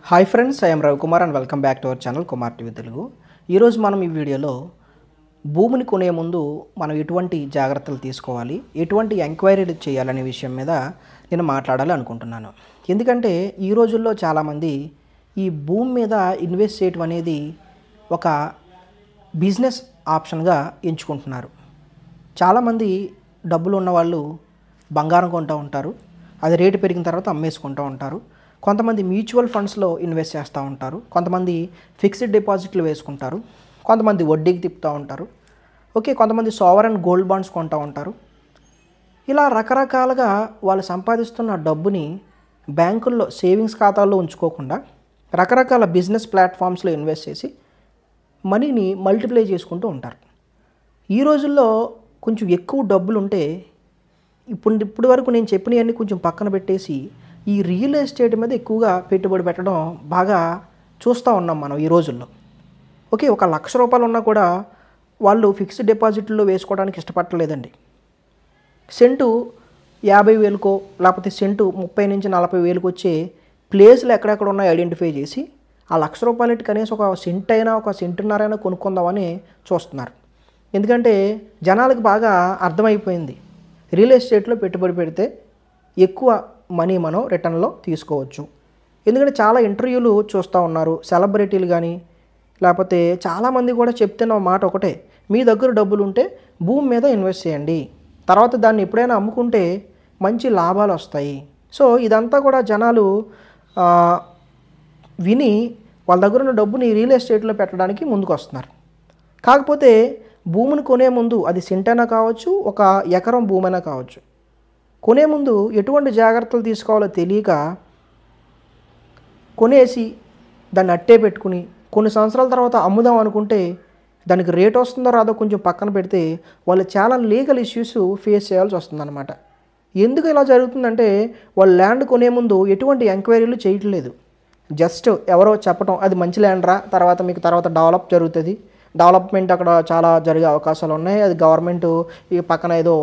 Hi friends, I'm Ravikumar and welcome back to our channel Kumar TV Telugu. ఈరోజు మనం ఈ వీడియోలో భూమిని కొనే ముందు మనం ఎటువంటి జాగ్రత్తలు తీసుకోవాలి, ఎటువంటి ఎంక్వైరీలు చేయాలనే విషయం మీద నేను మాట్లాడాలి అనుకుంటున్నాను. ఎందుకంటే ఈ రోజుల్లో చాలామంది ఈ భూమి మీద ఇన్వెస్ట్ చేయడం అనేది ఒక బిజినెస్ ఆప్షన్గా ఎంచుకుంటున్నారు. చాలామంది డబ్బులు ఉన్నవాళ్ళు బంగారం కొంటూ ఉంటారు, అది రేటు పెరిగిన తర్వాత అమ్మేసుకుంటూ ఉంటారు. కొంతమంది మ్యూచువల్ ఫండ్స్లో ఇన్వెస్ట్ చేస్తూ ఉంటారు, కొంతమంది ఫిక్స్డ్ డిపాజిట్లు వేసుకుంటారు, కొంతమంది వడ్డీకి తిప్పుతూ ఉంటారు. కొంతమంది సావరెన్ గోల్డ్ బాండ్స్ కొంటూ ఉంటారు. ఇలా రకరకాలుగా వాళ్ళు సంపాదిస్తున్న డబ్బుని బ్యాంకుల్లో సేవింగ్స్ ఖాతాల్లో ఉంచుకోకుండా రకరకాల బిజినెస్ ప్లాట్ఫామ్స్లో ఇన్వెస్ట్ చేసి మనీని మల్టిప్లై చేసుకుంటూ ఉంటారు. ఈ రోజుల్లో కొంచెం ఎక్కువ డబ్బులు ఉంటే ఇప్పుడు వరకు నేను చెప్పినవన్నీ కొంచెం పక్కన పెట్టేసి ఈ రియల్ ఎస్టేట్ మీద ఎక్కువగా పెట్టుబడి పెట్టడం బాగా చూస్తూ ఉన్నాం మనం ఈ రోజుల్లో. ఒక ₹1,00,000 ఉన్నా కూడా వాళ్ళు ఫిక్స్డ్ డిపాజిట్లో వేసుకోవడానికి ఇష్టపడలేదండి. సెంటు 50,000కో లేకపోతే సెంటు 30,000 నుంచి 40,000కి వచ్చే ప్లేస్లు ఎక్కడెక్కడ ఉన్నాయో ఐడెంటిఫై చేసి ఆ ₹1,00,000 కనీసం ఒక సెంట్ అయినా ఒక సెంటున్నరైనా కొనుక్కుందామని చూస్తున్నారు. ఎందుకంటే జనాలకు బాగా అర్థమైపోయింది, రియల్ ఎస్టేట్లో పెట్టుబడి పెడితే ఎక్కువ మనీ మనం రిటర్న్లో తీసుకోవచ్చు. ఎందుకంటే చాలా ఇంటర్వ్యూలు చూస్తూ ఉన్నారు సెలబ్రిటీలు కానీ, లేకపోతే చాలామంది కూడా చెప్తున్న మాట ఒకటే, మీ దగ్గర డబ్బులు ఉంటే భూమి మీద ఇన్వెస్ట్ చేయండి, తర్వాత దాన్ని ఎప్పుడైనా అమ్ముకుంటే మంచి లాభాలు వస్తాయి. సో ఇదంతా కూడా జనాలు విని వాళ్ళ దగ్గర ఉన్న డబ్బుని రియల్ ఎస్టేట్లో పెట్టడానికి ముందుకు వస్తున్నారు. కాకపోతే భూమిని కొనే ముందు అది సెంటైనా కావచ్చు, ఒక ఎకరం భూమైనా కావచ్చు, కొనే ముందు ఎటువంటి జాగ్రత్తలు తీసుకోవాలో తెలియక కొనేసి దాన్ని అట్టే పెట్టుకుని కొన్ని సంవత్సరాల తర్వాత అమ్ముదాం అనుకుంటే దానికి రేట్ వస్తుందో రాదో కొంచెం పక్కన పెడితే వాళ్ళు చాలా లీగల్ ఇష్యూస్ ఫేస్ చేయాల్సి వస్తుందన్నమాట. ఎందుకు ఇలా జరుగుతుందంటే వాళ్ళు ల్యాండ్ కొనే ముందు ఎటువంటి ఎంక్వైరీలు చేయట్లేదు. జస్ట్ ఎవరో చెప్పడం అది మంచి ల్యాండ్ రా, తర్వాత మీకు తర్వాత డెవలప్మెంట్ అక్కడ చాలా జరిగే అవకాశాలు ఉన్నాయి, అది గవర్నమెంట్ ఈ పక్కన ఏదో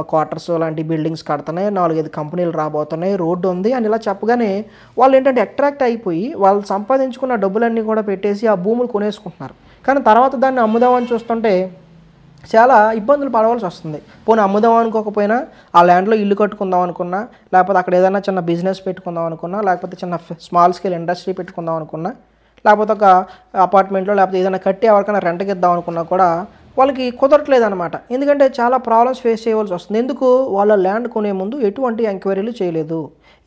క్వార్టర్స్ లాంటి బిల్డింగ్స్ కడుతున్నాయి, 4-5 కంపెనీలు రాబోతున్నాయి, రోడ్డు ఉంది అని ఇలా చెప్పగానే వాళ్ళు ఏంటంటే అట్రాక్ట్ అయిపోయి వాళ్ళు సంపాదించుకున్న డబ్బులన్నీ కూడా పెట్టేసి ఆ భూములు కొనేసుకుంటున్నారు. కానీ తర్వాత దాన్ని అమ్ముదామని చూస్తుంటే చాలా ఇబ్బందులు పడవలసి వస్తుంది. పోనీ అమ్ముదాం అనుకోకపోయినా ఆ ల్యాండ్లో ఇల్లు కట్టుకుందాం అనుకున్నా, లేకపోతే అక్కడ ఏదైనా చిన్న బిజినెస్ పెట్టుకుందాం అనుకున్నా, లేకపోతే చిన్న స్మాల్ స్కేల్ ఇండస్ట్రీ పెట్టుకుందాం అనుకున్నా, లేకపోతే ఒక అపార్ట్మెంట్లో లేకపోతే ఏదైనా కట్టి ఎవరికైనా రెంట్కి ఇద్దాం అనుకున్నా కూడా వాళ్ళకి కుదరట్లేదు అనమాట. ఎందుకంటే చాలా ప్రాబ్లమ్స్ ఫేస్ చేయవలసి వస్తుంది. ఎందుకు? వాళ్ళ ల్యాండ్ కొనే ముందు ఎటువంటి ఎంక్వైరీలు చేయలేదు.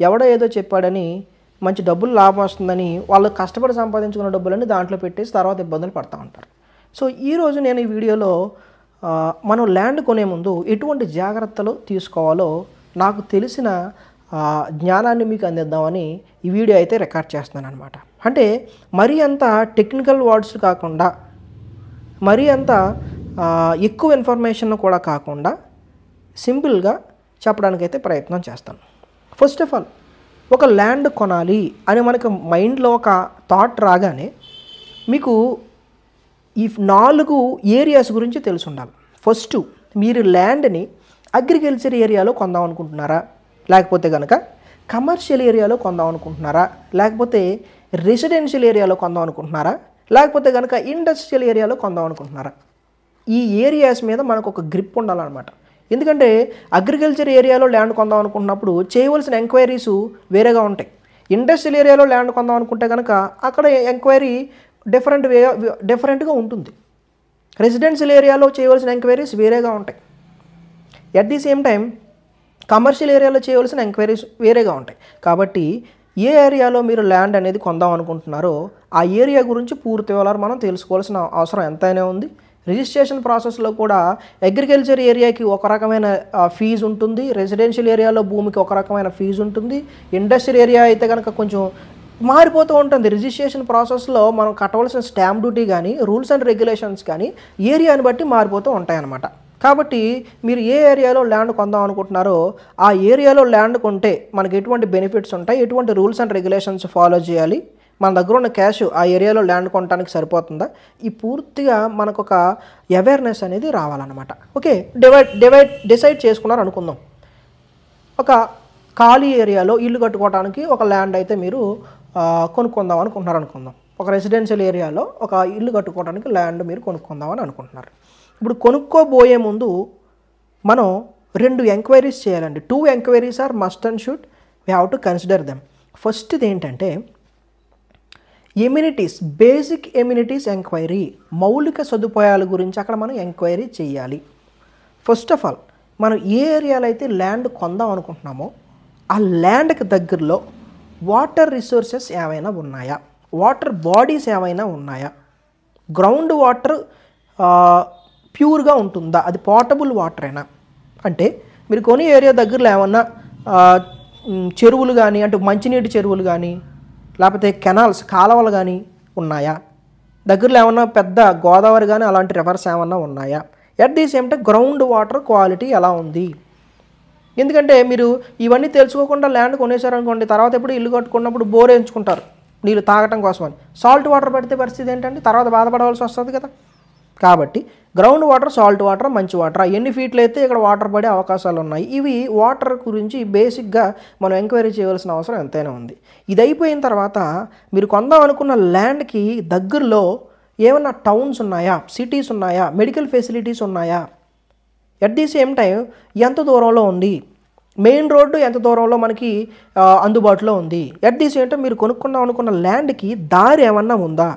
ఎవడో ఏదో చెప్పాడని మంచి డబ్బులు లాభం వస్తుందని వాళ్ళు కష్టపడి సంపాదించుకున్న డబ్బులన్నీ దాంట్లో పెట్టేసి తర్వాత ఇబ్బందులు పడుతూ ఉంటారు. సో ఈరోజు నేను ఈ వీడియోలో మనం ల్యాండ్ కొనే ముందు ఎటువంటి జాగ్రత్తలు తీసుకోవాలో నాకు తెలిసిన జ్ఞానాన్ని మీకు అందిద్దామని ఈ వీడియో అయితే రికార్డ్ చేస్తున్నాను అనమాట. అంటే మరీ అంత టెక్నికల్ వర్డ్స్ కాకుండా, మరీ అంత ఎక్కువ ఇన్ఫర్మేషన్ కూడా కాకుండా సింపుల్గా చెప్పడానికైతే ప్రయత్నం చేస్తాను. ఫస్ట్ ఆఫ్ ఆల్, ఒక ల్యాండ్ కొనాలి అని మనకు మైండ్లో ఒక థాట్ రాగానే మీకు ఈ 4 ఏరియాస్ గురించి తెలిసి ఉండాలి. ఫస్ట్, మీరు ల్యాండ్ని అగ్రికల్చర్ ఏరియాలో కొందాం అనుకుంటున్నారా, లేకపోతే కనుక కమర్షియల్ ఏరియాలో కొందాం అనుకుంటున్నారా, లేకపోతే రెసిడెన్షియల్ ఏరియాలో కొందాం అనుకుంటున్నారా, లేకపోతే కనుక ఇండస్ట్రియల్ ఏరియాలో కొందాం అనుకుంటున్నారా? ఈ ఏరియాస్ మీద మనకు ఒక గ్రిప్ ఉండాలన్నమాట. ఎందుకంటే అగ్రికల్చర్ ఏరియాలో ల్యాండ్ కొందాం అనుకుంటున్నప్పుడు చేయవలసిన ఎంక్వైరీస్ వేరేగా ఉంటాయి. ఇండస్ట్రియల్ ఏరియాలో ల్యాండ్ కొందాం అనుకుంటే కనుక అక్కడ ఎంక్వైరీ డిఫరెంట్గా ఉంటుంది. రెసిడెన్షియల్ ఏరియాలో చేయవలసిన ఎంక్వైరీస్ వేరేగా ఉంటాయి. At the same time commercial ఏరియాలో చేయవలసిన ఎంక్వైరీస్ వేరేగా ఉంటాయి. కాబట్టి ఏ ఏరియాలో మీరు ల్యాండ్ అనేది కొందాం అనుకుంటున్నారో ఆ ఏరియా గురించి పూర్తి వివరాలు మనం తెలుసుకోవాల్సిన అవసరం ఎంతైనా ఉంది. రిజిస్ట్రేషన్ ప్రాసెస్లో కూడా అగ్రికల్చర్ ఏరియాకి ఒక రకమైన ఫీజు ఉంటుంది, రెసిడెన్షియల్ ఏరియాలో భూమికి ఒక రకమైన ఫీజు ఉంటుంది, ఇండస్ట్రియల్ ఏరియా అయితే కనుక కొంచెం మారిపోతూ ఉంటుంది. రిజిస్ట్రేషన్ ప్రాసెస్లో మనం కట్టవలసిన స్టాంప్ డ్యూటీ కానీ, రూల్స్ అండ్ రెగ్యులేషన్స్ కానీ ఏరియాని బట్టి మారిపోతూ ఉంటాయన్నమాట. కాబట్టి మీరు ఏ ఏరియాలో ల్యాండ్ కొందాం అనుకుంటున్నారో ఆ ఏరియాలో ల్యాండ్ కొంటే మనకి ఎటువంటి బెనిఫిట్స్ ఉంటాయి, ఎటువంటి రూల్స్ అండ్ రెగ్యులేషన్స్ ఫాలో చేయాలి, మన దగ్గర ఉన్న క్యాష్ ఆ ఏరియాలో ల్యాండ్ కొనడానికి సరిపోతుందా, ఈ పూర్తిగా మనకు ఒక అవేర్నెస్ అనేది రావాలన్నమాట. డిసైడ్ చేసుకున్నారు అనుకుందాం. ఒక ఖాళీ ఏరియాలో ఇల్లు కట్టుకోవడానికి ఒక ల్యాండ్ అయితే మీరు కొనుక్కుందాం అనుకుంటున్నారు అనుకుందాం. ఒక రెసిడెన్షియల్ ఏరియాలో ఒక ఇల్లు కట్టుకోవడానికి ల్యాండ్ మీరు కొనుక్కుందామని అనుకుంటున్నారు. ఇప్పుడు కొనుక్కోబోయే ముందు మనం 2 ఎంక్వైరీస్ చేయాలండి. 2 enquiries are must and should we have to consider them. ఫస్ట్ది ఏంటంటే ఎమ్యూనిటీస్, బేసిక్ ఎమ్యూనిటీస్ ఎంక్వైరీ, మౌలిక సదుపాయాల గురించి అక్కడ మనం ఎంక్వైరీ చేయాలి. ఫస్ట్ ఆఫ్ ఆల్ మనం ఏ ఏరియాలో అయితే ల్యాండ్ కొందాం అనుకుంటున్నామో ఆ ల్యాండ్కి దగ్గరలో వాటర్ రిసోర్సెస్ ఏమైనా ఉన్నాయా, వాటర్ బాడీస్ ఏమైనా ఉన్నాయా, గ్రౌండ్ వాటర్ ప్యూర్గా ఉంటుందా, అది పోర్టబుల్ వాటరేనా, అంటే మీరు కొనే ఏరియా దగ్గరలో ఏమన్నా చెరువులు కానీ, అంటే మంచినీటి చెరువులు కానీ లేకపోతే కెనాల్స్, కాలువలు కానీ ఉన్నాయా, దగ్గరలో ఏమన్నా పెద్ద గోదావరి కానీ అలాంటి రివర్స్ ఏమన్నా ఉన్నాయా, at the same time ground water quality ఎలా ఉంది. ఎందుకంటే మీరు ఇవన్నీ తెలుసుకోకుండా ల్యాండ్ కొనేసారనుకోండి, తర్వాత ఎప్పుడు ఇల్లు కట్టుకున్నప్పుడు బోర్ వేయించుకుంటారు నీళ్ళు తాగటం కోసమని, సాల్ట్ వాటర్ పెడితే పరిస్థితి ఏంటంటే తర్వాత బాధపడవలసి వస్తుంది కదా. కాబట్టి గ్రౌండ్ వాటర్, సాల్ట్ వాటర్, మంచి వాటర్, ఎన్ని ఫీట్లు అయితే ఇక్కడ వాటర్ పడే అవకాశాలు ఉన్నాయి, ఇవి వాటర్ గురించి బేసిక్గా మనం ఎంక్వైరీ చేయవలసిన అవసరం ఎంతైనా ఉంది. ఇది అయిపోయిన తర్వాత మీరు కొందాం అనుకున్న ల్యాండ్కి దగ్గరలో ఏమన్నా టౌన్స్ ఉన్నాయా, సిటీస్ ఉన్నాయా, మెడికల్ ఫెసిలిటీస్ ఉన్నాయా, ఎట్ ది సేమ్ టైం ఎంత దూరంలో ఉంది, మెయిన్ రోడ్డు ఎంత దూరంలో మనకి అందుబాటులో ఉంది, ఎట్ ది సేమ్ టైం మీరు కొనుక్కుందాం అనుకున్న ల్యాండ్కి దారి ఏమన్నా ఉందా,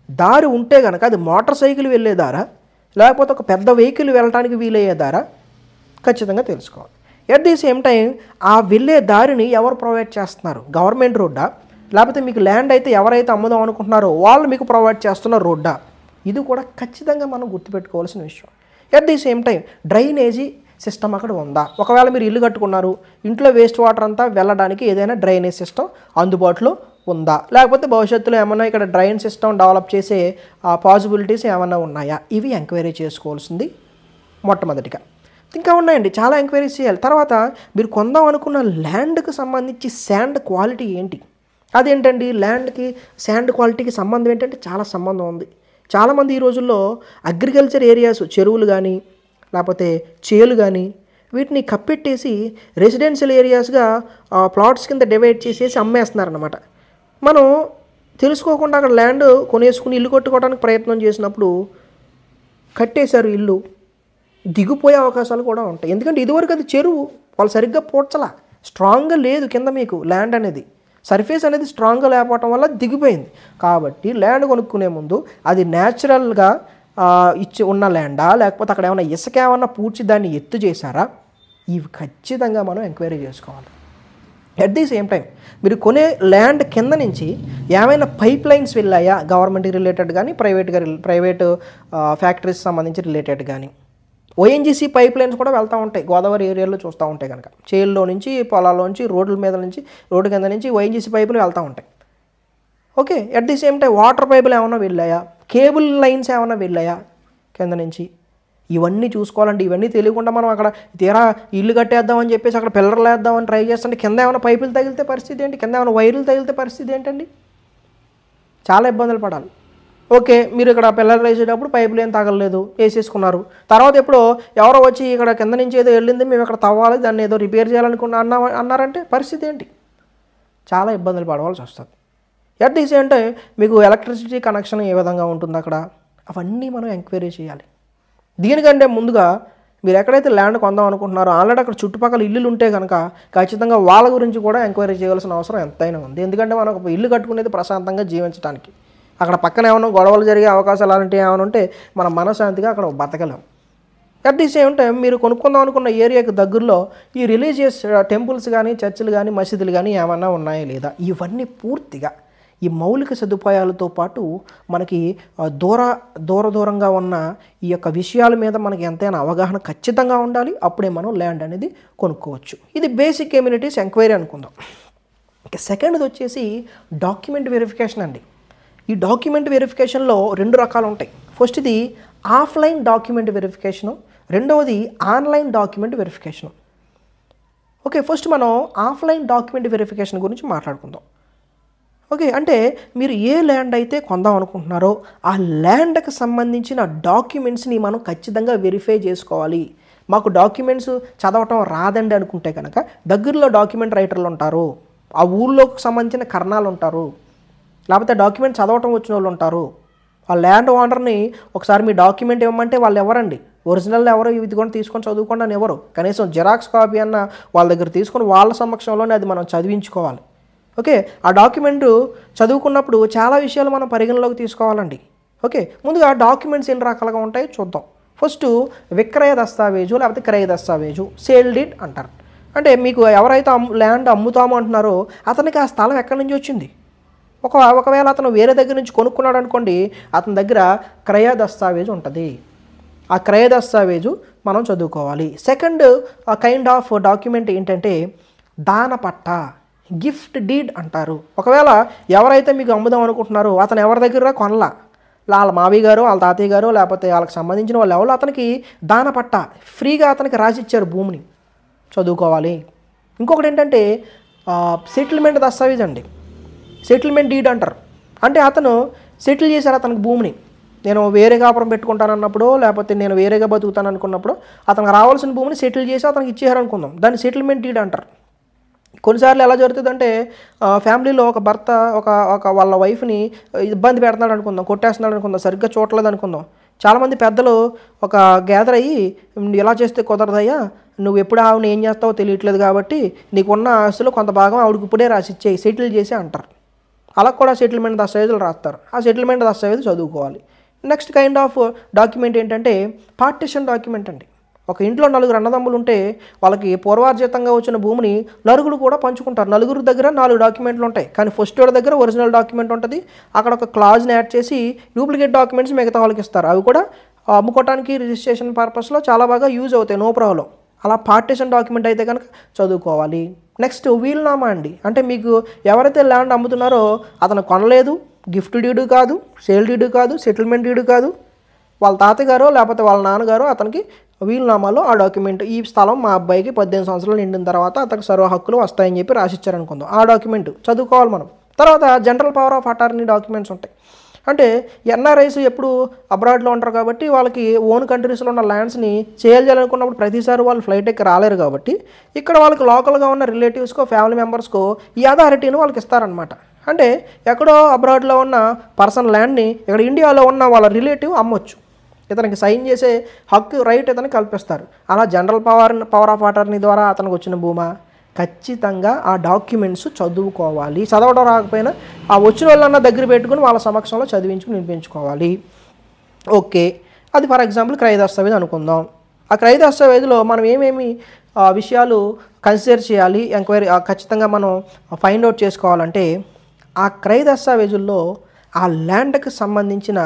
దారి ఉంటే కనుక అది మోటార్ సైకిల్ వెళ్ళేదారా లేకపోతే ఒక పెద్ద వెహికల్ వెళ్ళడానికి వీలయ్యేదారా ఖచ్చితంగా తెలుసుకోవాలి. ఎట్ ది సేమ్ టైం ఆ వెళ్ళే దారిని ఎవరు ప్రొవైడ్ చేస్తున్నారు, గవర్నమెంట్ రోడ్డా లేకపోతే మీకు ల్యాండ్ అయితే ఎవరైతే అమ్ముదాం అనుకుంటున్నారో వాళ్ళు మీకు ప్రొవైడ్ చేస్తున్న రోడ్డా, ఇది కూడా ఖచ్చితంగా మనం గుర్తుపెట్టుకోవాల్సిన విషయం. At the same time drainage system అక్కడ ఉందా, ఒకవేళ మీరు ఇల్లు కట్టుకున్నారు ఇంట్లో వేస్ట్ వాటర్ అంతా వెళ్ళడానికి ఏదైనా డ్రైనేజ్ సిస్టమ్ అందుబాటులో ఉందా, లేకపోతే భవిష్యత్తులో ఏమన్నా ఇక్కడ డ్రైన్ సిస్టమ్ డెవలప్ చేసే పాసిబిలిటీస్ ఏమన్నా ఉన్నాయా, ఇవి ఎంక్వైరీ చేసుకోవాల్సింది మొట్టమొదటిగా. ఇంకా ఉన్నాయండి, చాలా ఎంక్వైరీస్ చేయాలి. తర్వాత మీరు కొందాం అనుకున్న ల్యాండ్కి సంబంధించి శాండ్ క్వాలిటీ ఏంటి, అదేంటండి ల్యాండ్కి శాండ్ క్వాలిటీకి సంబంధం ఏంటంటే చాలా సంబంధం ఉంది. చాలామంది ఈ రోజుల్లో అగ్రికల్చర్ ఏరియాస్, చెరువులు కానీ లేకపోతే చేలు కానీ వీటిని కప్పెట్టేసి రెసిడెన్షియల్ ఏరియాస్గా ప్లాట్స్ కింద డివైడ్ చేసేసి అమ్మేస్తున్నారన్నమాట. మనం తెలుసుకోకుండా అక్కడ ల్యాండ్ కొనేసుకుని ఇల్లు కట్టుకోవడానికి ప్రయత్నం చేసినప్పుడు కట్టేశారు, ఇల్లు దిగిపోయే అవకాశాలు కూడా ఉంటాయి. ఎందుకంటే ఇదివరకు అది చెరువు, వాళ్ళు సరిగ్గా పోడ్చలా, స్ట్రాంగ్గా లేదు కింద మీకు ల్యాండ్ అనేది, సర్ఫేస్ అనేది స్ట్రాంగ్గా లేకపోవటం వల్ల దిగిపోయింది. కాబట్టి ల్యాండ్ కొనుక్కునే ముందు అది న్యాచురల్గా ఇచ్చి ఉన్న ల్యాండా లేకపోతే అక్కడ ఏమైనా ఇసుక ఏమన్నా పూడ్చి దాన్ని ఎత్తు చేశారా, ఇవి ఖచ్చితంగా మనం ఎంక్వైరీ చేసుకోవాలి. ఎట్ ది సేమ్ టైం మీరు కొనే ల్యాండ్ కింద నుంచి ఏమైనా పైప్ లైన్స్ వెళ్ళాయా, గవర్నమెంట్కి రిలేటెడ్ కానీ ప్రైవేట్ ఫ్యాక్టరీస్ సంబంధించి రిలేటెడ్ కానీ, ఓఎన్జీసీ పైప్ లైన్స్ కూడా వెళ్తూ ఉంటాయి గోదావరి ఏరియాలో చూస్తూ ఉంటాయి కనుక, చేల్లో నుంచి పొలాల్లోంచి రోడ్ల మీద నుంచి రోడ్డు కింద నుంచి ఓఎన్జీసీ పైపులు వెళ్తూ ఉంటాయి. Okay, at the same time water పైపులు ఏమైనా వెళ్ళాయా, కేబుల్ లైన్స్ ఏమైనా వెళ్ళాయా కింద నుంచి, ఇవన్నీ చూసుకోవాలండి. ఇవన్నీ తెలియకుండా మనం అక్కడ తీరా ఇల్లు కట్టేద్దామని చెప్పేసి అక్కడ పిల్లర్లు వేద్దామని ట్రై చేస్తుంటే కింద ఏమైనా పైపులు తగిలితే పరిస్థితి ఏంటి, కింద ఏమైనా వైర్లు తగిలితే పరిస్థితి ఏంటండి, చాలా ఇబ్బందులు పడాలి. ఓకే, మీరు ఇక్కడ పిల్లర్లు వేసేటప్పుడు పైపులు ఏం తగలలేదు, వేసేసుకున్నారు, తర్వాత ఎప్పుడో ఎవరో వచ్చి ఇక్కడ కింద నుంచి ఏదో వెళ్ళింది మేము ఇక్కడ తవ్వాలి దాన్ని ఏదో రిపేర్ అన్నారంటే పరిస్థితి ఏంటి, చాలా ఇబ్బందులు పడవలసి వస్తుంది. ఎట్ ది సేమ్ టైం మీకు ఎలక్ట్రిసిటీ కనెక్షన్ ఏ విధంగా ఉంటుంది అక్కడ, అవన్నీ మనం ఎంక్వైరీ చేయాలి. దీనికంటే ముందుగా మీరు ఎక్కడైతే ల్యాండ్ కొందాం అనుకుంటున్నారో ఆల్రెడీ అక్కడ చుట్టుపక్కల ఇల్లులు ఉంటే కనుక ఖచ్చితంగా వాళ్ళ గురించి కూడా ఎంక్వైరీ చేయవలసిన అవసరం ఎంతైనా ఉంది. ఎందుకంటే మనం ఒక ఇల్లు కట్టుకునేది ప్రశాంతంగా జీవించడానికి, అక్కడ పక్కన ఏమైనా గొడవలు జరిగే అవకాశాలు అలాంటివి ఏమైనా ఉంటే మనం మనశ్శాంతిగా అక్కడ బతకలేం. అట్ ది సేమ్ టైం మీరు కొనుక్కుందాం అనుకున్న ఏరియాకి దగ్గరలో ఈ రిలీజియస్ టెంపుల్స్ కానీ చర్చిలు కానీ మసీదులు కానీ ఏమన్నా ఉన్నాయా లేదా, ఇవన్నీ పూర్తిగా ఈ మౌలిక సదుపాయాలతో పాటు మనకి దూరంగా ఉన్న ఈ యొక్క విషయాల మీద మనకి ఎంతైనా అవగాహన ఖచ్చితంగా ఉండాలి. అప్పుడే మనం ల్యాండ్ అనేది కొనుక్కోవచ్చు. ఇది బేసిక్ కమ్యూనిటీస్ ఎంక్వైరీ అనుకుందాం. ఇక సెకండ్ది వచ్చేసి డాక్యుమెంట్ వెరిఫికేషన్ అండి. ఈ డాక్యుమెంట్ వెరిఫికేషన్లో 2 రకాలు ఉంటాయి. ఫస్ట్ది ఆఫ్లైన్ డాక్యుమెంట్ వెరిఫికేషను, రెండవది online document verification. Okay, first మనం ఆఫ్లైన్ డాక్యుమెంట్ వెరిఫికేషన్ గురించి మాట్లాడుకుందాం. ఓకే, అంటే మీరు ఏ ల్యాండ్ అయితే కొందాం అనుకుంటున్నారో ఆ ల్యాండ్కి సంబంధించిన డాక్యుమెంట్స్ని మనం ఖచ్చితంగా వెరిఫై చేసుకోవాలి. మాకు డాక్యుమెంట్స్ చదవటం రాదండి అనుకుంటే కనుక దగ్గరలో డాక్యుమెంట్ రైటర్లు ఉంటారు, ఆ ఊళ్ళోకి సంబంధించిన కర్ణాలు ఉంటారు, లేకపోతే డాక్యుమెంట్ చదవటం వచ్చిన వాళ్ళు ఉంటారు. ఆ ల్యాండ్ ఓనర్ని ఒకసారి మీ డాక్యుమెంట్ ఇవ్వమంటే వాళ్ళు ఎవరండి, ఒరిజినల్ ఎవరు, ఇది కూడా తీసుకొని చదువుకోండి అని ఎవరు, కనీసం జిరాక్స్ కాపీ అన్న వాళ్ళ దగ్గర తీసుకొని వాళ్ళ సమక్షంలోనే అది మనం చదివించుకోవాలి. ఓకే, ఆ డాక్యుమెంటు చదువుకున్నప్పుడు చాలా విషయాలు మనం పరిగణలోకి తీసుకోవాలండి. ఓకే, ముందుగా డాక్యుమెంట్స్ ఎన్ని రకాలుగా ఉంటాయో చూద్దాం. ఫస్ట్ విక్రయ దస్తావేజు లేకపోతే క్రయ దస్తావేజు, సేల్ డీడ్ అంటారు. అంటే మీకు ఎవరైతే ల్యాండ్ అమ్ముతాము అంటున్నారో అతనికి ఆ స్థలం ఎక్కడి నుంచి వచ్చింది. ఒకవేళ అతను వేరే దగ్గర నుంచి కొనుక్కున్నాడు అనుకోండి, అతని దగ్గర క్రయ దస్తావేజు ఉంటుంది. ఆ క్రయ దస్తావేజు మనం చదువుకోవాలి. సెకండ్ కైండ్ ఆఫ్ డాక్యుమెంట్ ఏంటంటే దాన పట్ట, గిఫ్ట్ డీడ్ అంటారు. ఒకవేళ ఎవరైతే మీకు అమ్ముదాం అనుకుంటున్నారో అతను ఎవరి దగ్గర కొనలా, వాళ్ళ మావయ్య గారు వాళ్ళ తాతయ్య గారు లేకపోతే వాళ్ళకి సంబంధించిన వాళ్ళు ఎవరు అతనికి దాన పట్ట ఫ్రీగా అతనికి రాసిచ్చారు భూమిని, చదువుకోవాలి. ఇంకొకటి ఏంటంటే సెటిల్మెంట్ దస్తావేజ్ అండి, సెటిల్మెంట్ డీడ్ అంటారు. అంటే అతను సెటిల్ చేశారు అతనికి భూమిని, నేను వేరే కాపురం పెట్టుకుంటానన్నప్పుడు లేకపోతే నేను వేరేగా బతుకుతాను అనుకున్నప్పుడు అతనికి రావాల్సిన భూమిని సెటిల్ చేసి అతనికి ఇచ్చేయారు అనుకుందాం, దాన్ని సెటిల్మెంట్ డీడ్ అంటారు. కొన్నిసార్లు ఎలా జరుగుతుందంటే ఫ్యామిలీలో ఒక భర్త ఒక వాళ్ళ వైఫ్ని ఇబ్బంది పెడుతున్నాడు అనుకుందాం, కొట్టేస్తున్నాడు అనుకుందాం, సరిగ్గా చూడలేదు అనుకుందాం. చాలామంది పెద్దలు ఒక గ్యాదర్ అయ్యి ఎలా చేస్తే కుదరదయ్యా, నువ్వు ఎప్పుడు ఆవిడని ఏం చేస్తావో తెలియట్లేదు కాబట్టి నీకున్న ఆస్తులు కొంత భాగం ఆవిడకి ఇప్పుడే రాసి ఇచ్చేయి, సెటిల్ చేసి అంటారు. అలా కూడా సెటిల్మెంట్ దస్తావేజులు రాస్తారు. ఆ సెటిల్మెంట్ దస్తావేజు చదువుకోవాలి. నెక్స్ట్ కైండ్ ఆఫ్ డాక్యుమెంట్ ఏంటంటే పార్టిషన్ డాక్యుమెంట్ అండి. ఒక ఇంట్లో నలుగురు అన్నదమ్ములు ఉంటే వాళ్ళకి పూర్వార్జితంగా వచ్చిన భూమిని నలుగురు కూడా పంచుకుంటారు. నలుగురు దగ్గర 4 డాక్యుమెంట్లు ఉంటాయి, కానీ ఫస్ట్ వాడి దగ్గర ఒరిజినల్ డాక్యుమెంట్ ఉంటుంది. అక్కడ ఒక క్లాజ్ని యాడ్ చేసి డూప్లికేట్ డాక్యుమెంట్స్ మిగతా వాళ్ళకి ఇస్తారు. అవి కూడా అమ్ముకోవడానికి రిజిస్ట్రేషన్ పర్పస్లో చాలా బాగా యూజ్ అవుతాయి, నో ప్రాబ్లం. అలా పార్టిషన్ డాక్యుమెంట్ అయితే కనుక చదువుకోవాలి. నెక్స్ట్ వీల్నామా అండి. అంటే మీకు ఎవరైతే ల్యాండ్ అమ్ముతున్నారో అతను కొనలేదు, గిఫ్ట్ డీడు కాదు, సేల్ డీడు కాదు, సెటిల్మెంట్ డీడు కాదు, వాళ్ళ తాతగారో లేకపోతే వాళ్ళ నాన్నగారో అతనికి వీలునామాలో ఆ డాక్యుమెంట్, ఈ స్థలం మా అబ్బాయికి 18 సంవత్సరాలు నిండిన తర్వాత అతనికి సర్వ హక్కులు వస్తాయని చెప్పి రాసిచ్చారనుకుందాం. ఆ డాక్యుమెంట్ చదువుకోవాలి మనం. తర్వాత general power of attorney documents ఉంటాయి. అంటే ఎన్ఆర్ఐస్ ఎప్పుడు అబ్రాడ్లో ఉంటారు కాబట్టి వాళ్ళకి ఓన్ కంట్రీస్లో ఉన్న ల్యాండ్స్ని సేల్ చేయాలనుకున్నప్పుడు ప్రతిసారి వాళ్ళు ఫ్లైట్ ఎక్కి రాలేరు కాబట్టి ఇక్కడ వాళ్ళకి లోకల్గా ఉన్న రిలేటివ్స్కో ఫ్యామిలీ మెంబర్స్కో ఈ అథారిటీని వాళ్ళకి ఇస్తారనమాట. అంటే ఎక్కడో అబ్రాడ్లో ఉన్న పర్సన్ ల్యాండ్ని ఇక్కడ ఇండియాలో ఉన్న వాళ్ళ రిలేటివ్ అమ్మొచ్చు, ఇతనికి సైన్ చేసే హక్కు రైట్ ఇతనికి కల్పిస్తారు. అలా జనరల్ పవర్ ఆఫ్ అటార్నీ ద్వారా అతనికి వచ్చిన భూమా ఖచ్చితంగా ఆ డాక్యుమెంట్స్ చదువుకోవాలి. చదవడం రాకపోయినా ఆ వచ్చిన వాళ్ళన్నా దగ్గర పెట్టుకుని వాళ్ళ సమక్షంలో చదివించుకుని వినిపించుకోవాలి. ఓకే, అది ఫర్ ఎగ్జాంపుల్ క్రయ దస్తావేజ్ అనుకుందాం. ఆ క్రయ దస్తావేజ్లో మనం ఏమేమి విషయాలు కన్సిడర్ చేయాలి, ఎంక్వైరీ ఖచ్చితంగా మనం ఫైండ్ అవుట్ చేసుకోవాలంటే ఆ క్రయ దస్తావేజుల్లో ఆ ల్యాండ్కి సంబంధించిన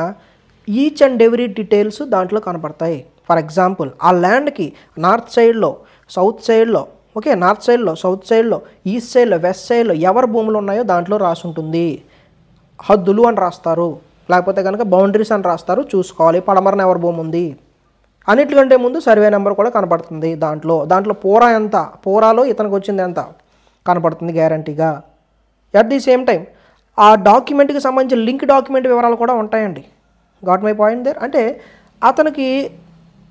ఈచ్ అండ్ ఎవ్రీ డీటెయిల్స్ దాంట్లో కనపడతాయి. ఫర్ ఎగ్జాంపుల్ ఆ ల్యాండ్కి నార్త్ సైడ్లో, సౌత్ సైడ్లో, ఓకే, నార్త్ సైడ్లో, సౌత్ సైడ్లో, ఈస్ట్ సైడ్లో, వెస్ట్ సైడ్లో ఎవరు భూములు ఉన్నాయో దాంట్లో రాసి ఉంటుంది. హద్దులు అని రాస్తారు, లేకపోతే కనుక బౌండరీస్ అని రాస్తారు, చూసుకోవాలి. పడమరన ఎవరి భూమి ఉంది, అన్నిటికంటే ముందు సర్వే నెంబర్ కూడా కనపడుతుంది. దాంట్లో పోరా ఎంత, పోరాలో ఇతనికి వచ్చింది ఎంత కనపడుతుంది గ్యారంటీగా. అట్ ది సేమ్ టైం ఆ డాక్యుమెంట్కి సంబంధించిన లింక్ డాక్యుమెంట్ వివరాలు కూడా ఉంటాయండి. Got my point there. అంటే అతనికి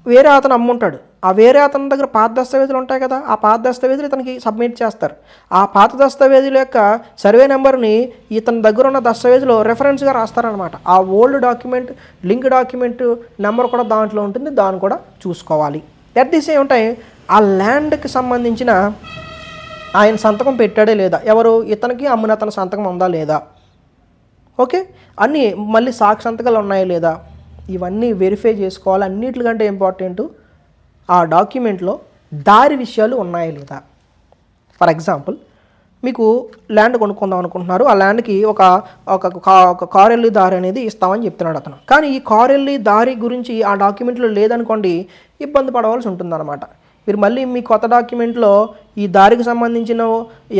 వేరే అతను అమ్ముంటాడు, ఆ వేరే అతని దగ్గర పాత దస్తావేజులు ఉంటాయి కదా, ఆ పాత దస్తావేజులు ఇతనికి సబ్మిట్ చేస్తారు. ఆ పాత దస్తావేజుల యొక్క సర్వే నెంబర్ని ఇతని దగ్గర ఉన్న దస్తావేజులో రెఫరెన్స్గా రాస్తారనమాట. ఆ old document link document number కూడా దాంట్లో ఉంటుంది, దాన్ని కూడా చూసుకోవాలి. ఎట్ ది సేమ్ టైం ఆ ల్యాండ్కి సంబంధించిన ఆయన సంతకం పెట్టాడే లేదా, ఎవరు ఇతనికి అమ్మిన అతని సంతకం ఉందా లేదా, ఓకే, అన్నీ మళ్ళీ సాక్షి సంతకాలు ఉన్నాయా లేదా, ఇవన్నీ వెరిఫై చేసుకోవాలి. అన్నిటికంటే ఇంపార్టెంట్ ఆ డాక్యుమెంట్లో దారి విషయాలు ఉన్నాయా లేదా. ఫర్ ఎగ్జాంపుల్ మీకు ల్యాండ్ కొనుక్కుందాం అనుకుంటున్నారు, ఆ ల్యాండ్కి ఒక కారు వెళ్ళి దారి అనేది ఇస్తామని చెప్తున్నాడు అతను. కానీ ఈ కారు వెళ్ళి దారి గురించి ఆ డాక్యుమెంట్లో లేదనుకోండి, ఇబ్బంది పడవలసి ఉంటుందన్నమాట. మీరు మళ్ళీ మీ కొత్త డాక్యుమెంట్లో ఈ దారికి సంబంధించిన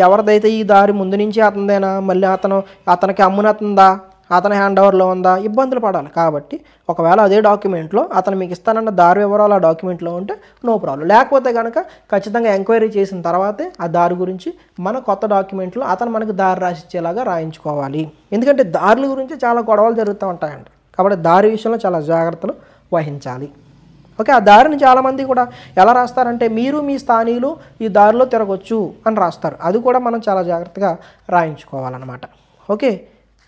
ఎవరిదైతే ఈ దారి ముందు నుంచి అతనిదేనా, మళ్ళీ అతనికి అమ్మునతుందా, అతని హ్యాండ్ ఓవర్లో ఉందా, ఇబ్బందులు పడాలి. కాబట్టి ఒకవేళ అదే డాక్యుమెంట్లో అతను మీకు ఇస్తానన్న దారి వివరాలు ఆ డాక్యుమెంట్లో ఉంటే నో ప్రాబ్లం. లేకపోతే కనుక ఖచ్చితంగా ఎంక్వైరీ చేసిన తర్వాతే ఆ దారి గురించి మన కొత్త డాక్యుమెంట్లో అతను మనకు దారి రాసిచ్చేలాగా రాయించుకోవాలి. ఎందుకంటే దారుల గురించి చాలా గొడవలు జరుగుతూ ఉంటాయండి. కాబట్టి దారి విషయంలో చాలా జాగ్రత్తలు వహించాలి. ఓకే, ఆ దారిని చాలామంది కూడా ఎలా రాస్తారంటే మీరు మీ స్థానికులు ఈ దారిలో తిరగొచ్చు అని రాస్తారు. అది కూడా మనం చాలా జాగ్రత్తగా రాయించుకోవాలన్నమాట. ఓకే,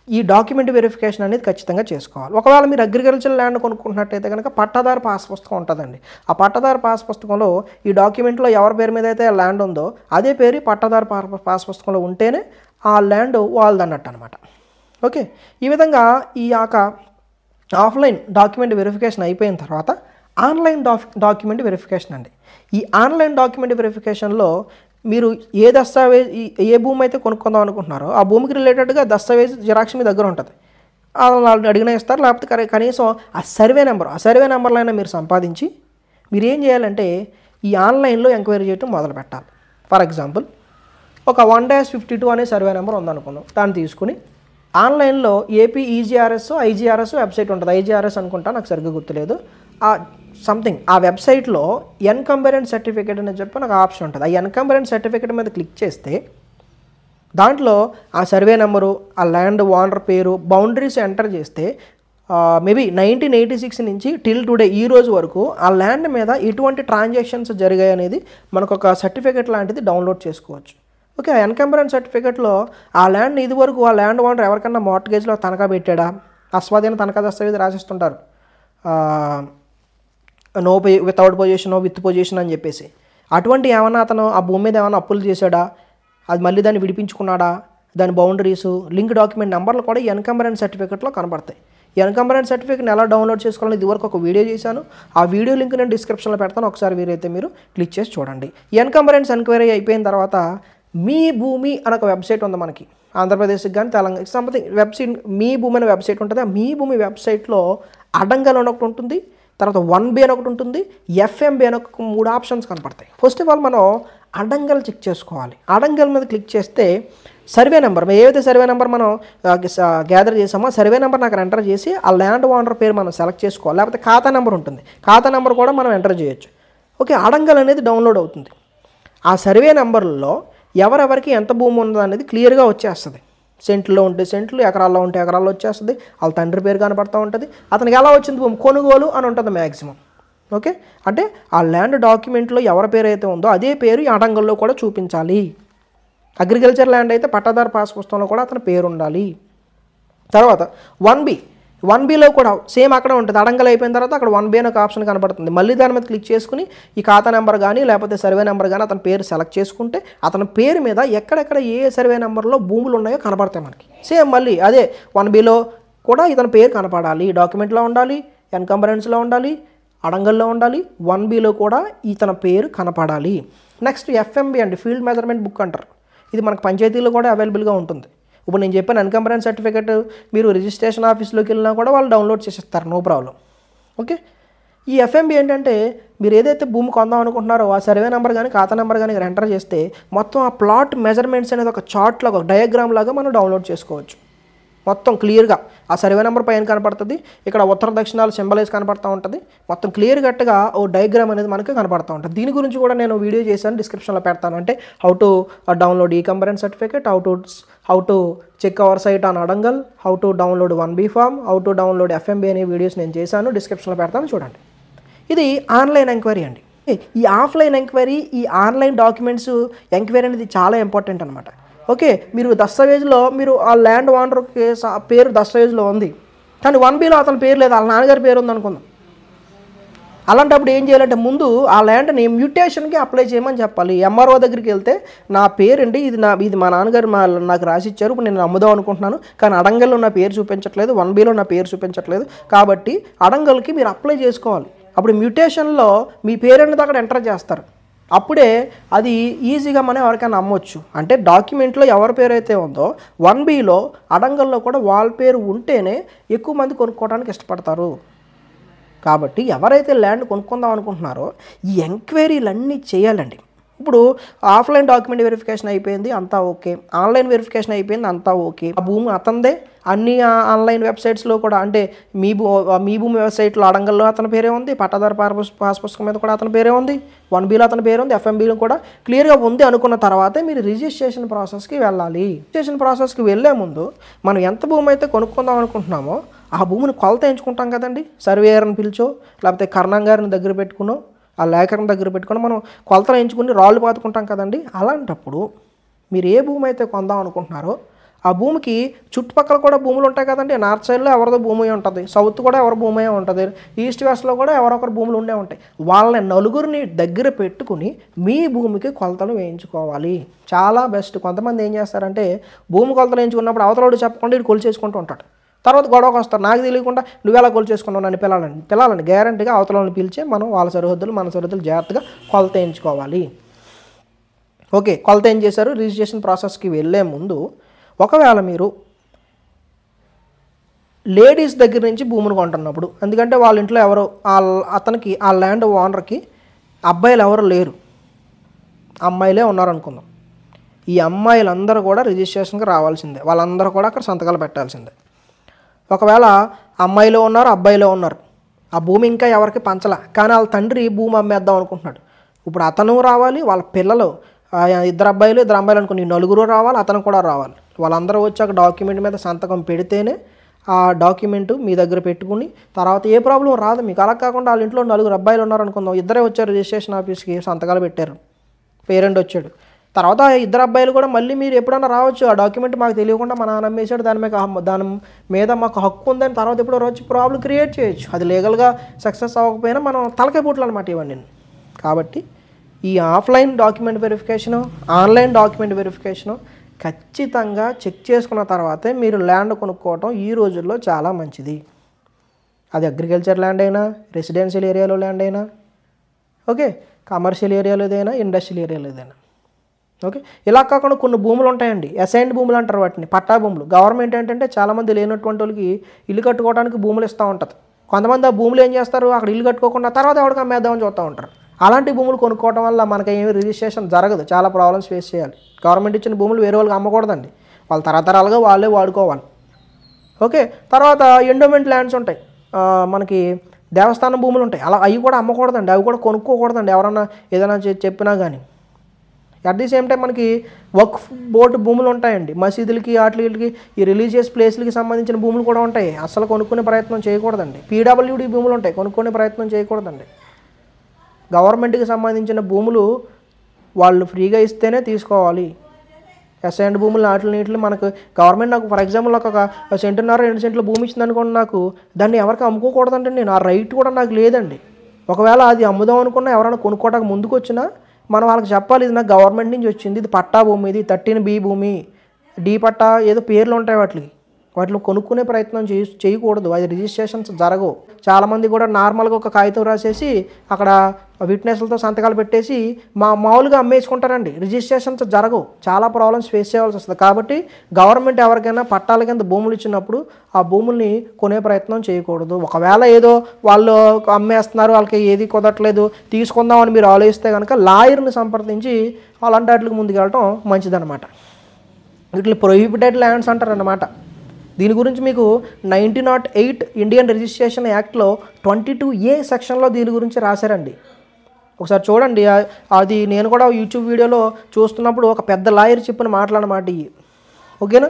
ఈ డాక్యుమెంట్ వెరిఫికేషన్ అనేది ఖచ్చితంగా చేసుకోవాలి. ఒకవేళ మీరు అగ్రికల్చర్ ల్యాండ్ కొనుక్కుంటున్నట్టయితే కనుక పట్టాదారు పాస్ పుస్తకం ఉంటుందండి. ఆ పట్టాదారు పాస్ పుస్తకంలో ఈ డాక్యుమెంట్లో ఎవరి పేరు మీద అయితే ల్యాండ్ ఉందో అదే పేరు పట్టాదారు పాస్ పుస్తకంలో ఉంటేనే ఆ ల్యాండ్ వాళ్ళదన్నట్టు అనమాట. ఓకే, ఈ విధంగా ఈ ఆఫ్లైన్ డాక్యుమెంట్ వెరిఫికేషన్ అయిపోయిన తర్వాత ఆన్లైన్ డాక్యుమెంట్ వెరిఫికేషన్ అండి. ఈ ఆన్లైన్ డాక్యుమెంట్ వెరిఫికేషన్లో మీరు ఏ దస్తావేజ్ ఏ భూమి అయితే కొనుక్కుందాం అనుకుంటున్నారో ఆ భూమికి రిలేటెడ్గా దస్తావేజ్ జిరాక్స్ మీ దగ్గర ఉంటుంది. వాళ్ళు అడిగినా ఇస్తారు, లేకపోతే కనీసం ఆ సర్వే నెంబర్లో అయినా మీరు సంపాదించి మీరు ఏం చేయాలంటే ఈ ఆన్లైన్లో ఎంక్వైరీ చేయడం మొదలు పెట్టాలి. ఫర్ ఎగ్జాంపుల్ ఒక 1-52 అనే సర్వే నెంబర్ ఉందనుకుందాం. దాన్ని తీసుకుని ఆన్లైన్లో ఏపీ ఐజీఆర్ఎస్ వెబ్సైట్ ఉంటుంది. ఐజీఆర్ఎస్ అనుకుంటా, నాకు సరిగ్గా గుర్తులేదు. ఆ వెబ్సైట్లో ఎన్కంబరెన్స్ సర్టిఫికేట్ అని చెప్పి నాకు ఆప్షన్ ఉంటుంది. ఆ ఎన్కంబరెన్స్ సర్టిఫికేట్ మీద క్లిక్ చేస్తే దాంట్లో ఆ సర్వే నెంబరు, ఆ ల్యాండ్ ఓనర్ పేరు, బౌండరీస్ ఎంటర్ చేస్తే మేబీ 1986 నుంచి టిల్ టుడే ఈ రోజు వరకు ఆ ల్యాండ్ మీద ఎటువంటి ట్రాన్సాక్షన్స్ జరిగాయి అనేది మనకు ఒక సర్టిఫికేట్ లాంటిది డౌన్లోడ్ చేసుకోవచ్చు. ఓకే, ఆ ఎన్కంబరెన్స్ సర్టిఫికేట్లో ఆ ల్యాండ్ ఇదివరకు ఆ ల్యాండ్ ఓనర్ ఎవరికన్నా మార్ట్గేజ్లో తనఖా పెట్టాడా, అస్వాధీన తనఖా దస్తావేజ్ రాసిస్తుంటారు, వితౌట్ పొజిషన్, విత్ పొజిషన్ అని చెప్పేసి. అటువంటి ఏమన్నా అతను ఆ భూమి మీద ఏమైనా అప్పులు చేశాడా, అది మళ్ళీ దాన్ని విడిపించుకున్నాడా, దాని బౌండరీసు, లింక్ డాక్యుమెంట్ నెంబర్లు కూడా ఎన్కంబరెన్స్ సర్టిఫికేట్లో కనబడతాయి. ఎన్కంబరెన్స్ సర్టిఫికేట్ని ఎలా డౌన్లోడ్ చేసుకోవాలని ఇదివరకు ఒక వీడియో చేశాను. ఆ వీడియో లింక్ నేను డిస్క్రిప్షన్లో పెడతాను, ఒకసారి వీరైతే మీరు క్లిక్ చేసి చూడండి. ఎన్కంబరెన్స్ ఎంక్వైరీ అయిపోయిన తర్వాత మీ భూమి అని ఒక వెబ్సైట్ ఉంది మనకి, ఆంధ్రప్రదేశ్కి కానీ తెలంగాణ సంబంధించి వెబ్సైట్ మీ భూమి అనే వెబ్సైట్ ఉంటుంది. ఆ మీ భూమి వెబ్సైట్లో అడంగల్ అని ఒకటి ఉంటుంది, తర్వాత 1B అని ఒకటి ఉంటుంది, FMB అని ఒక 3 ఆప్షన్స్ కనపడతాయి. ఫస్ట్ ఆఫ్ ఆల్ మనం అడంగల్ చెక్ చేసుకోవాలి. అడంగల్ మీద క్లిక్ చేస్తే సర్వే నెంబర్, ఏదైతే సర్వే నెంబర్ మనం గ్యాదర్ చేసామో సర్వే నెంబర్ నాకు ఎంటర్ చేసి ఆ ల్యాండ్ ఓనర్ పేరు మనం సెలెక్ట్ చేసుకోవాలి. లేకపోతే ఖాతా నెంబర్ ఉంటుంది, ఖాతా నెంబర్ కూడా మనం ఎంటర్ చేయొచ్చు. ఓకే, అడంగల్ అనేది డౌన్లోడ్ అవుతుంది. ఆ సర్వే నెంబర్లో ఎవరెవరికి ఎంత భూమి ఉందో అనేది క్లియర్గా వచ్చేస్తుంది. సెంట్లో ఉంటే సెంట్లు, ఎకరాల్లో ఉంటే ఎకరాల్లో వచ్చేస్తుంది. వాళ్ళ తండ్రి పేరు కనపడుతూ ఉంటుంది. అతనికి ఎలా వచ్చింది భూమి, కొనుగోలు అని ఉంటుంది మ్యాక్సిమం. ఓకే, అంటే ఆ ల్యాండ్ డాక్యుమెంట్లో ఎవరి పేరు అయితే ఉందో అదే పేరు ఈ అడంగల్లో కూడా చూపించాలి. అగ్రికల్చర్ ల్యాండ్ అయితే పట్టాదారు పాస్ పుస్తకంలో కూడా అతని పేరు ఉండాలి. తర్వాత 1Bలో కూడా సేమ్ అక్కడ ఉంటుంది. అడంగల్ అయిపోయిన తర్వాత అక్కడ 1B అని ఒక ఆప్షన్ కనబడుతుంది. మళ్ళీ దాని మీద క్లిక్ చేసుకుని ఈ ఖాతా నెంబర్ కానీ లేకపోతే సర్వే నెంబర్ కానీ అతని పేరు సెలెక్ట్ చేసుకుంటే అతని పేరు మీద ఎక్కడెక్కడ ఏ సర్వే నెంబర్లో భూములు ఉన్నాయో కనబడతాయి మనకి. సేమ్ మళ్ళీ అదే 1Bలో కూడా ఇతని పేరు కనపడాలి, డాక్యుమెంట్లో ఉండాలి, ఎన్కంబరెన్స్లో ఉండాలి, అడంగల్లో ఉండాలి. 1Bలో కూడా ఇతని పేరు కనపడాలి. నెక్స్ట్ FMB అండి, ఫీల్డ్ మెజర్మెంట్ బుక్ అంటారు. ఇది మనకు పంచాయతీలో కూడా అవైలబుల్గా ఉంటుంది. ఇప్పుడు నేను చెప్పిన ఎన్కంబరెన్స్ సర్టిఫికేట్ మీరు రిజిస్ట్రేషన్ ఆఫీస్లోకి వెళ్ళినా కూడా వాళ్ళు డౌన్లోడ్ చేసేస్తారు, నో ప్రాబ్లం. ఓకే, ఈ FMB ఏంటంటే మీరు ఏదైతే భూమి కొందాం అనుకుంటున్నారో ఆ సర్వే నెంబర్ కానీ ఖాతా నెంబర్ కానీ ఎంటర్ చేస్తే మొత్తం ఆ ప్లాట్ మెజర్మెంట్స్ అనేది ఒక చార్ట్ లాగా, ఒక డయాగ్రామ్ లాగా మనం డౌన్లోడ్ చేసుకోవచ్చు. మొత్తం క్లియర్గా ఆ సర్వే నెంబర్ పైన కనపడుతుంది, ఇక్కడ ఉత్తర దక్షిణాలు సింబలైజ్ కనపడుతూ ఉంటుంది. మొత్తం క్లియర్ కట్గా ఓ డయాగ్రామ్ అనేది మనకి కనపడుతూ ఉంటుంది. దీని గురించి కూడా నేను వీడియో చేశాను, డిస్క్రిప్షన్లో పెడతాను. అంటే how to download encumbrance certificate, how to check our site on Adangal, how to download 1B form, how to download FMB అనే వీడియోస్ నేను చేశాను, డిస్క్రిప్షన్లో పెడతాను, చూడండి. ఇది ఆన్లైన్ ఎంక్వైరీ అండి. ఈ ఆఫ్లైన్ ఎంక్వైరీ, ఈ ఆన్లైన్ డాక్యుమెంట్స్ ఎంక్వైరీ అనేది చాలా ఇంపార్టెంట్ అనమాట. ఓకే, మీరు దస్తావేజ్లో మీరు ఆ ల్యాండ్ ఓనర్ పేరు దస్తావేజ్లో ఉంది, కానీ 1Bలో అతని పేరు లేదు, వాళ్ళ నాన్నగారి పేరు ఉంది అనుకుందాం. అలాంటప్పుడు ఏం చేయాలంటే ముందు ఆ ల్యాండ్ని మ్యూటేషన్కి అప్లై చేయమని చెప్పాలి. MRO దగ్గరికి వెళ్తే నా పేరండి ఇది మా నాన్నగారు నాకు రాసి ఇచ్చారు, ఇప్పుడు నేను అమ్ముదాం అనుకుంటున్నాను, కానీ అడంగల్లో నా పేరు చూపించట్లేదు, 1Bలో నా పేరు చూపించట్లేదు, కాబట్టి అడంగల్కి మీరు అప్లై చేసుకోవాలి. అప్పుడు మ్యూటేషన్లో మీ పేరు అనేది అక్కడ ఎంటర్ చేస్తారు. అప్పుడే అది ఈజీగా మనం ఎవరికైనా అమ్మొచ్చు. అంటే డాక్యుమెంట్లో ఎవరి పేరు అయితే ఉందో 1Bలో అడంగల్లో కూడా వాళ్ళ పేరు ఉంటేనే ఎక్కువ మంది కొనుక్కోవడానికి ఇష్టపడతారు. కాబట్టి ఎవరైతే ల్యాండ్ కొనుక్కుందాం అనుకుంటున్నారో ఈ ఎంక్వైరీలన్నీ చేయాలండి. ఇప్పుడు ఆఫ్లైన్ డాక్యుమెంట్ వెరిఫికేషన్ అయిపోయింది, అంతా ఓకే. ఆన్లైన్ వెరిఫికేషన్ అయిపోయింది, అంతా ఓకే. ఆ భూమి అతందే. అన్ని ఆన్లైన్ వెబ్సైట్స్లో కూడా అంటే మీ భూమి వెబ్సైట్లో అడంగల్లో అతని పేరే ఉంది, పట్టాదారు పాస్ పుస్తకం మీద కూడా అతని పేరే ఉంది, 1Bలో అతని పేరు ఉంది, FMBలో కూడా క్లియర్గా ఉంది అనుకున్న తర్వాతే మీరు రిజిస్ట్రేషన్ ప్రాసెస్కి వెళ్ళాలి. రిజిస్ట్రేషన్ ప్రాసెస్కి వెళ్ళే ముందు మనం ఎంత భూమి అయితే కొనుక్కుందాం అనుకుంటున్నామో ఆ భూమిని కొలత ఎంచుకుంటాం కదండి. సర్వేయర్ని పిలిచో లేకపోతే కర్ణం గారిని దగ్గర పెట్టుకునో ఆ లేఖను దగ్గర పెట్టుకుని మనం కొలతలు ఎంచుకుని రాళ్ళు పాతుకుంటాం కదండి. అలాంటప్పుడు మీరు ఏ భూమి అయితే కొందాం అనుకుంటున్నారో ఆ భూమికి చుట్టుపక్కల కూడా భూములు ఉంటాయి కదండి. నార్త్ సైడ్లో ఎవరిదో భూమి ఉంటుంది, సౌత్ కూడా ఎవరి భూమి ఉంటుంది, ఈస్ట్ వెస్ట్లో కూడా ఎవరొకరు భూములు ఉండే ఉంటాయి. వాళ్ళని నలుగురిని దగ్గర పెట్టుకుని మీ భూమికి కొలతలు వేయించుకోవాలి. చాలా బెస్ట్. కొంతమంది ఏం చేస్తారంటే భూమి కొలతలు వేయించుకున్నప్పుడు అవతలోడు చెప్పకుండా ఇటు కొలిచేసుకుంటూ ఉంటాడు. తర్వాత గొడవకు వస్తారు, నాకు తెలియకుండా నువ్వు ఎలా కొలిచేసుకున్నావు నన్ను పిల్లలని గ్యారంటీగా అవతలని పిలిచే మనం వాళ్ళ సరిహద్దులు మన సరిహద్దులు జాగ్రత్తగా కొలత వేయించుకోవాలి. ఓకే, కొలత ఏం చేశారు? రిజిస్ట్రేషన్ ప్రాసెస్కి వెళ్ళే ముందు ఒకవేళ మీరు లేడీస్ దగ్గర నుంచి భూమిని కొంటున్నప్పుడు, ఎందుకంటే వాళ్ళ ఇంట్లో ఎవరో అతనికి ఆ ల్యాండ్ ఓనర్కి అబ్బాయిలు ఎవరు లేరు, అమ్మాయిలే ఉన్నారనుకుందాం. ఈ అమ్మాయిలందరూ కూడా రిజిస్ట్రేషన్కి రావాల్సిందే, వాళ్ళందరూ కూడా అక్కడ సంతకాలు పెట్టాల్సిందే. ఒకవేళ అమ్మాయిలో ఉన్నారు, అబ్బాయిలో ఉన్నారు, ఆ భూమి ఇంకా ఎవరికి పంచలా, కానీ వాళ్ళ తండ్రి భూమి అమ్మేద్దాం అనుకుంటున్నాడు. ఇప్పుడు అతను రావాలి, వాళ్ళ పిల్లలు ఇద్దరు అబ్బాయిలు ఇద్దరు అమ్మాయిలు అనుకుని నలుగురు రావాలి, అతను కూడా రావాలి. వాళ్ళందరూ వచ్చాక డాక్యుమెంట్ మీద సంతకం పెడితేనే ఆ డాక్యుమెంటు మీ దగ్గర పెట్టుకుని తర్వాత ఏ ప్రాబ్లం రాదు మీకు. అలా కాకుండా వాళ్ళ ఇంట్లో నలుగురు అబ్బాయిలు ఉన్నారనుకుందాం, ఇద్దరే వచ్చారు రిజిస్ట్రేషన్ ఆఫీస్కి, సంతకాలు పెట్టారు, పేరెంట్ వచ్చాడు, తర్వాత ఇద్దరు అబ్బాయిలు కూడా మళ్ళీ మీరు ఎప్పుడన్నా రావచ్చు, ఆ డాక్యుమెంట్ మాకు తెలియకుండా మా నాన్న అమ్మేశాడు, దాని మీద మాకు హక్కు ఉందని తర్వాత ఎప్పుడో వచ్చి ప్రాబ్లం క్రియేట్ చేయొచ్చు. అది లీగల్గా సక్సెస్ అవ్వకపోయినా మనం తలకాయ పుట్లు అనమాట ఇవన్నీ. కాబట్టి ఈ offline document verification, online document verification ఖచ్చితంగా చెక్ చేసుకున్న తర్వాతే మీరు ల్యాండ్ కొనుక్కోవటం ఈ రోజుల్లో చాలా మంచిది. అది అగ్రికల్చర్ ల్యాండ్ అయినా, రెసిడెన్షియల్ ఏరియాలో ల్యాండ్ అయినా, ఓకే, కమర్షియల్ ఏరియాలో ఏదైనా, ఇండస్ట్రియల్ ఏరియాలో ఏదైనా, ఓకే. ఇలా కాకుండా కొన్ని భూములు ఉంటాయండి, అసైన్డ్ భూములు అంటారు వాటిని, పట్టా భూములు. గవర్నమెంట్ ఏంటంటే చాలామంది లేనటువంటి వాళ్ళకి ఇల్లు కట్టుకోవడానికి భూములు ఇస్తూ ఉంటుంది. కొంతమంది ఆ భూములు ఏం చేస్తారు, అక్కడ ఇల్లు కట్టుకోకుండా తర్వాత ఎవరికి అమ్మేద్దామని చూస్తూ ఉంటారు. అలాంటి భూములు కొనుక్కోవడం వల్ల మనకి ఏమి రిజిస్ట్రేషన్ జరగదు, చాలా ప్రాబ్లమ్స్ ఫేస్ చేయాలి. గవర్నమెంట్ ఇచ్చిన భూములు వేరే వాళ్ళకి అమ్మకూడదండి, వాళ్ళు తరతరాలుగా వాళ్ళే వాడుకోవాలి. ఓకే, తర్వాత ఎండోమెంట్ ల్యాండ్స్ ఉంటాయి, మనకి దేవస్థానం భూములు ఉంటాయి, అలా అవి కూడా అమ్మకూడదండి, అవి కూడా కొనుక్కోకూడదండి ఎవరన్నా ఏదైనా చెప్పినా కానీ. అట్ ది సేమ్ టైం మనకి వక్ఫ్ బోర్డు భూములు ఉంటాయండి, మసీదులకి వాటికి ఈ రిలీజియస్ ప్లేస్లకి సంబంధించిన భూములు కూడా ఉంటాయి, అసలు కొనుక్కునే ప్రయత్నం చేయకూడదండి. పీడబ్ల్యూడీ భూములు ఉంటాయి, కొనుక్కునే ప్రయత్నం చేయకూడదండి. గవర్నమెంట్కి సంబంధించిన భూములు వాళ్ళు ఫ్రీగా ఇస్తేనే తీసుకోవాలి. అసైన్డ్ భూములు నీటిని మనకు గవర్నమెంట్ నాకు ఫర్ ఎగ్జాంపుల్ ఒక సెంటున్నర 2 సెంట్లు భూమి ఇచ్చింది అనుకోండి, నాకు దాన్ని ఎవరికి అమ్ముకోకూడదంటే నేను ఆ రైట్ కూడా నాకు లేదండి. ఒకవేళ అది అమ్ముదాం అనుకున్నా ఎవరైనా కొనుక్కోవడానికి ముందుకు వచ్చినా మనం వాళ్ళకి చెప్పాలి, ఇది నాకు గవర్నమెంట్ నుంచి వచ్చింది, ఇది పట్టా భూమి, ఇది 13B భూమి, డి పట్టా ఏదో పేర్లు ఉంటాయి వాటిని కొనుక్కునే ప్రయత్నం చేయకూడదు, అది రిజిస్ట్రేషన్స్ జరగవు. చాలామంది కూడా నార్మల్గా ఒక కాగితం రాసేసి అక్కడ విట్నెస్లతో సంతకాలు పెట్టేసి మామూలుగా అమ్మేసుకుంటారండి, రిజిస్ట్రేషన్స్ జరగవు, చాలా ప్రాబ్లమ్స్ ఫేస్ చేయాల్సి వస్తుంది. కాబట్టి గవర్నమెంట్ ఎవరికైనా పట్టాల కింద భూములు ఇచ్చినప్పుడు ఆ భూముల్ని కొనే ప్రయత్నం చేయకూడదు. ఒకవేళ ఏదో వాళ్ళు అమ్మేస్తున్నారు, వాళ్ళకి ఏది కుదరట్లేదు, తీసుకుందామని మీరు ఆలోచిస్తే కనుక లాయర్ని సంప్రదించి అలాంటి వాటికి ముందుకు వెళ్ళటం మంచిదన్నమాట. వీటిని ప్రొహిబిటెడ్ ల్యాండ్స్ అంటారన్నమాట. దీని గురించి మీకు 1908 ఇండియన్ రిజిస్ట్రేషన్ యాక్ట్లో 22A సెక్షన్లో దీని గురించి రాశారండి. ఒకసారి చూడండి, అది నేను కూడా యూట్యూబ్ వీడియోలో చూస్తున్నప్పుడు ఒక పెద్ద లాయర్ చెప్పిన మాటలన్నమాట ఇవి. ఓకేనా,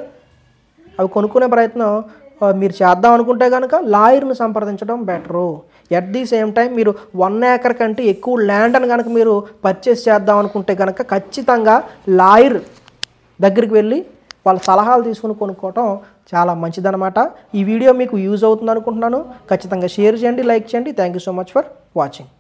అవి కొనుక్కునే ప్రయత్నం మీరు చేద్దాం అనుకుంటే కనుక లాయర్ని సంప్రదించడం better. At the same time మీరు 1 ఏకర్ కంటే ఎక్కువ ల్యాండ్ అని కనుక మీరు పర్చేస్ చేద్దాం అనుకుంటే కనుక ఖచ్చితంగా లాయర్ దగ్గరికి వెళ్ళి వాళ్ళ సలహాలు తీసుకుని కొనుక్కోవటం చాలా మంచిదన్నమాట. ఈ వీడియో మీకు యూజ్ అవుతుంది అనుకుంటున్నాను. ఖచ్చితంగా షేర్ చేయండి, లైక్ చేయండి. Thank you so much for watching.